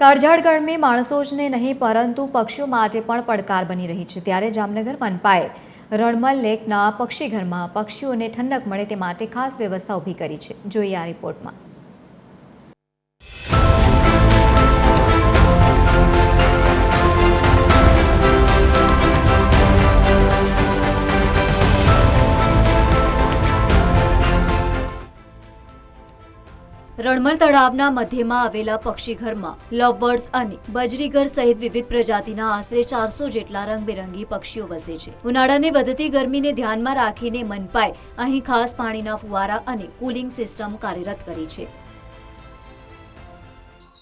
કાળઝાળ ગરમી માણસો જ નહીં પરંતુ પક્ષીઓ માટે પણ પડકાર બની રહી છે। ત્યારે જામનગર મનપાએ રણમલ લેકના પક્ષીઘરમાં પક્ષીઓને ઠંડક મળે તે માટે ખાસ વ્યવસ્થા ઊભી કરી છે। જોઈએ આ રિપોર્ટમાં। રણમલ તળાવના મધ્યમાં આવેલા પક્ષીઘરમાં લવબર્ડ્સ અને બજરીગર સહિત વિવિધ પ્રજાતિના આશરે 400 જેટલા રંગબેરંગી પક્ષીઓ વસે છે। ઉનાળાની વધતી ગરમીને ધ્યાનમાં રાખીને મનપાએ અહીં ખાસ પાણીના ફુવારા અને કુલિંગ સિસ્ટમ કાર્યરત કરી છે।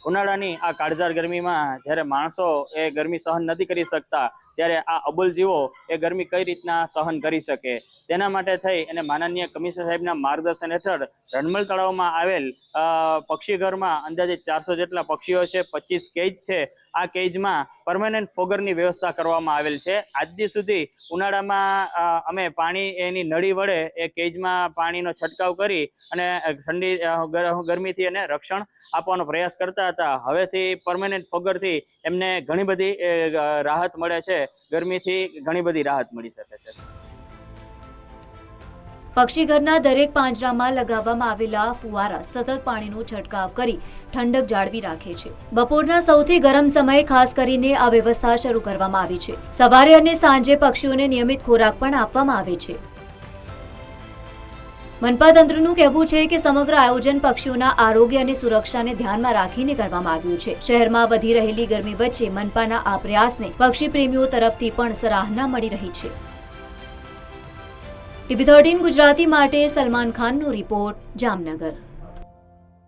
ઉનાળાની આ કાળઝાળ ગરમીમાં જ્યારે માણસો એ ગરમી સહન નથી કરી શકતા ત્યારે આ અબોલ જીવો એ ગરમી કઈ રીતના સહન કરી શકે તેના માટે થઈ અને માનનીય કમિશનર સાહેબના માર્ગદર્શન હેઠળ રણમલ તળાવમાં આવેલ પક્ષીઘરમાં અંદાજિત 400 જેટલા પક્ષીઓ છે, 25 કેજ છે। આ કેજમાં પરમેનન્ટ ફોગરની વ્યવસ્થા કરવામાં આવેલ છે। આજથી સુધી ઉનાળામાં અમે પાણી એની નળી વડે એ કેજમાં પાણીનો છંટકાવ કરી અને ઠંડી ગરમીથી એને રક્ષણ આપવાનો પ્રયાસ કરતા હતા। હવેથી પરમેનન્ટ ફોગરથી એમને ઘણી બધી રાહત મળે છે, ગરમીથી ઘણી બધી રાહત મળી શકે છે। પક્ષીઘરના દરેક પાંજરામાં લગાવવામાં આવેલા ફુવારા સતત પાણીનો છંટકાવ કરી ઠંડક જાળવી રાખે છે। બપોરના સૌથી ગરમ સમયે ખાસ કરીને આ વ્યવસ્થા શરૂ કરવામાં આવી છે। સવારે અને સાંજે પક્ષીઓને નિયમિત ખોરાક પણ આપવામાં આવે છે। મનપા તંત્રનું કહેવું છે કે સમગ્ર આયોજન પક્ષીઓના આરોગ્ય અને સુરક્ષાને ધ્યાનમાં રાખીને કરવામાં આવ્યું છે। શહેરમાં વધી રહેલી ગરમી વચ્ચે મનપાના આ પ્રયાસને પક્ષી પ્રેમીઓ તરફથી પણ સરાહના મળી રહી છે। TV13 ગુજરાતી માટે સલમાન ખાનનો રિપોર્ટ, જામનગર।